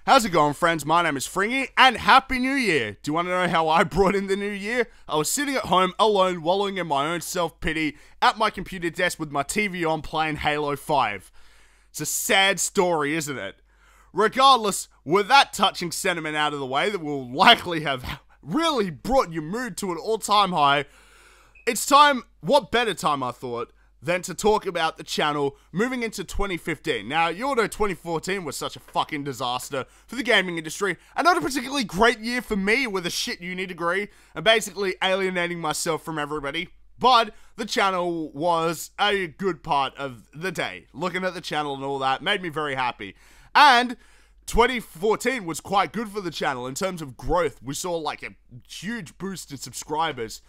How's it going, friends? My name is Fringy, and Happy New Year! Do you want to know how I brought in the new year? I was sitting at home, alone, wallowing in my own self-pity, at my computer desk with my TV on playing Halo 5. It's a sad story, isn't it? Regardless, with that touching sentiment out of the way that will likely have really brought your mood to an all-time high, it's time, what better time I thought, than to talk about the channel moving into 2015. Now, you all know 2014 was such a fucking disaster for the gaming industry, and not a particularly great year for me with a shit uni degree, and basically alienating myself from everybody. But the channel was a good part of the day. Looking at the channel and all that made me very happy. And 2014 was quite good for the channel in terms of growth. We saw like a huge boost in subscribers,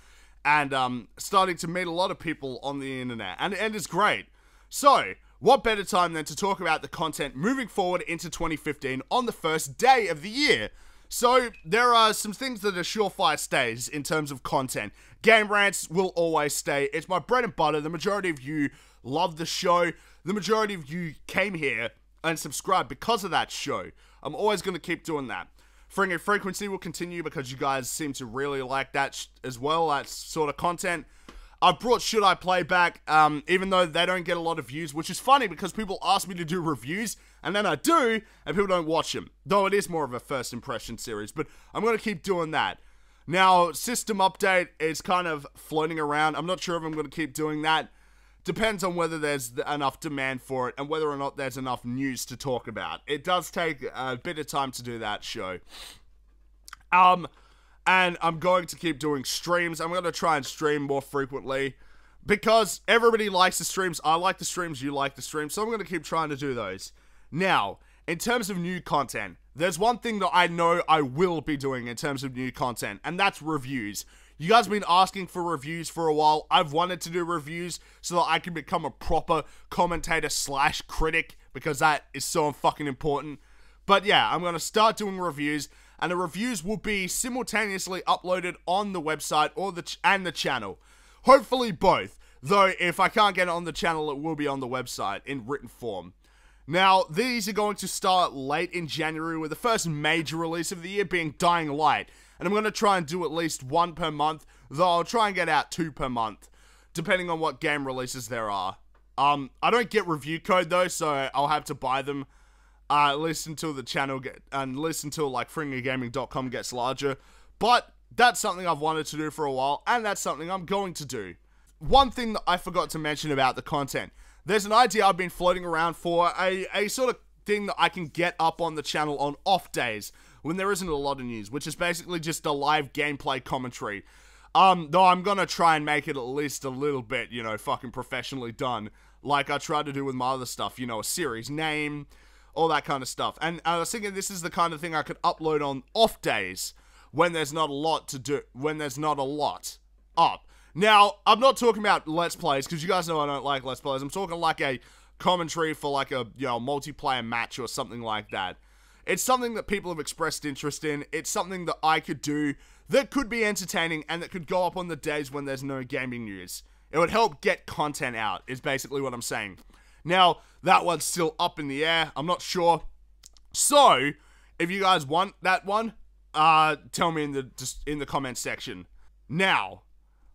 and starting to meet a lot of people on the internet, and it's great. So, what better time than to talk about the content moving forward into 2015 on the first day of the year? So, there are some things that are surefire stays in terms of content. Game rants will always stay. It's my bread and butter. The majority of you love the show. The majority of you came here and subscribed because of that show. I'm always going to keep doing that. Fringy frequency will continue because you guys seem to really like that as well, that sort of content. I've brought Should I Play back, even though they don't get a lot of views, which is funny because people ask me to do reviews, and then I do, and people don't watch them. Though it is more of a first impression series, but I'm going to keep doing that. Now, system update is kind of floating around. I'm not sure if I'm going to keep doing that. Depends on whether there's enough demand for it and whether or not there's enough news to talk about. It does take a bit of time to do that show. And I'm going to keep doing streams. I'm going to try and stream more frequently because everybody likes the streams. I like the streams. You like the streams. So I'm going to keep trying to do those. Now, in terms of new content, there's one thing that I know I will be doing in terms of new content, and that's reviews. You guys have been asking for reviews for a while. I've wanted to do reviews so that I can become a proper commentator / critic because that is so fucking important. But yeah, I'm going to start doing reviews, and the reviews will be simultaneously uploaded on the website or and the channel. Hopefully both, though if I can't get it on the channel, it will be on the website in written form. Now, these are going to start late in January with the first major release of the year being Dying Light. And I'm going to try and do at least one per month, though I'll try and get out 2 per month, depending on what game releases there are. I don't get review code though, so I'll have to buy them, at least until the channel at least until like FringyGaming.com gets larger. But that's something I've wanted to do for a while, and that's something I'm going to do. One thing that I forgot to mention about the content. There's an idea I've been floating around for a sort of thing that I can get up on the channel on off days when there isn't a lot of news, which is basically just a live gameplay commentary. Though I'm gonna try and make it at least a little bit, you know, fucking professionally done, like I tried to do with my other stuff, you know, a series name, all that kind of stuff. And I was thinking this is the kind of thing I could upload on off days when there's not a lot to do, when there's not a lot up. Now, I'm not talking about Let's Plays, because you guys know I don't like Let's Plays. I'm talking like a commentary for like a, you know, multiplayer match or something like that. It's something that people have expressed interest in. It's something that I could do that could be entertaining and that could go up on the days when there's no gaming news. It would help get content out, is basically what I'm saying. Now, that one's still up in the air. I'm not sure. So, if you guys want that one, tell me in the comment section. Now,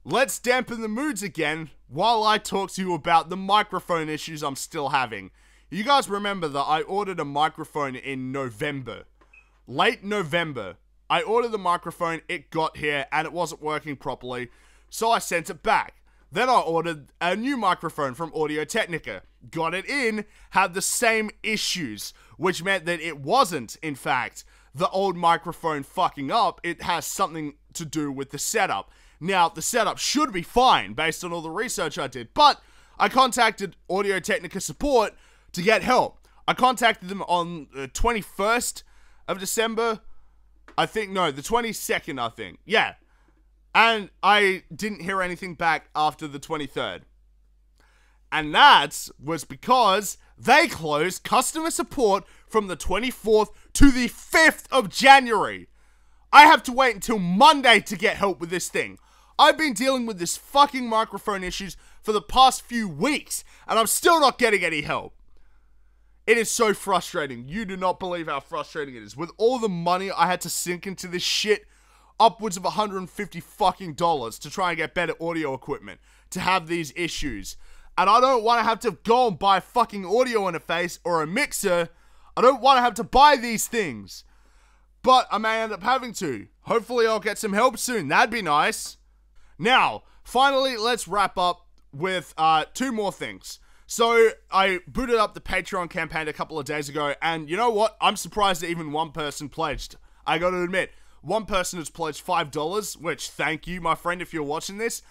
let's dampen the moods again while I talk to you about the microphone issues I'm still having. You guys remember that I ordered a microphone in November. Late November. I ordered the microphone, it got here, and it wasn't working properly, so I sent it back. Then I ordered a new microphone from Audio-Technica. Got it in, had the same issues, which meant that it wasn't, in fact, the old microphone fucking up. It has something to do with the setup. Now, the setup should be fine based on all the research I did, but I contacted Audio-Technica support to get help. I contacted them on the 21st of December. I think, no, the 22nd, I think. Yeah. And I didn't hear anything back after the 23rd. And that was because they closed customer support from the 24th to the 5th of January. I have to wait until Monday to get help with this thing. I've been dealing with this fucking microphone issues for the past few weeks, and I'm still not getting any help. It is so frustrating. You do not believe how frustrating it is. With all the money I had to sink into this shit, upwards of $150 fucking dollars to try and get better audio equipment, to have these issues. And I don't want to have to go and buy a fucking audio interface or a mixer. I don't want to have to buy these things. But I may end up having to. Hopefully I'll get some help soon. That'd be nice. Now, finally, let's wrap up with 2 more things. So, I booted up the Patreon campaign a couple of days ago, and you know what? I'm surprised that even one person pledged. I gotta admit, one person has pledged $5, which, thank you, my friend, if you're watching this,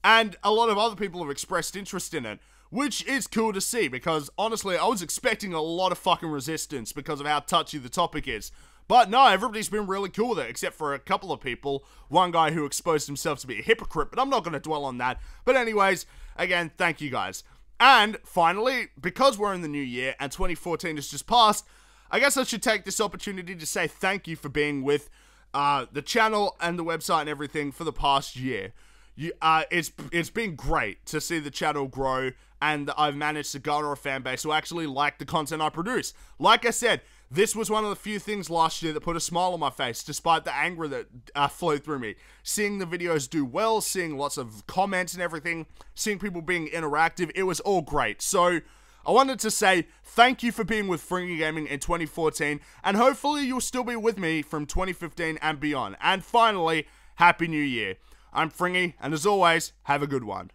and a lot of other people have expressed interest in it, which is cool to see, because, honestly, I was expecting a lot of fucking resistance because of how touchy the topic is. But no, everybody's been really cool with it, except for a couple of people. One guy who exposed himself to be a hypocrite, but I'm not going to dwell on that. But anyways, again, thank you guys. And finally, because we're in the new year and 2014 has just passed, I guess I should take this opportunity to say thank you for being with the channel and the website and everything for the past year. It's been great to see the channel grow, and I've managed to garner a fan base who actually like the content I produce. Like I said, this was one of the few things last year that put a smile on my face, despite the anger that flowed through me. Seeing the videos do well, seeing lots of comments and everything, seeing people being interactive, it was all great. So, I wanted to say thank you for being with FringyGaming in 2014, and hopefully you'll still be with me from 2015 and beyond. And finally, Happy New Year. I'm Fringy, and as always, have a good one.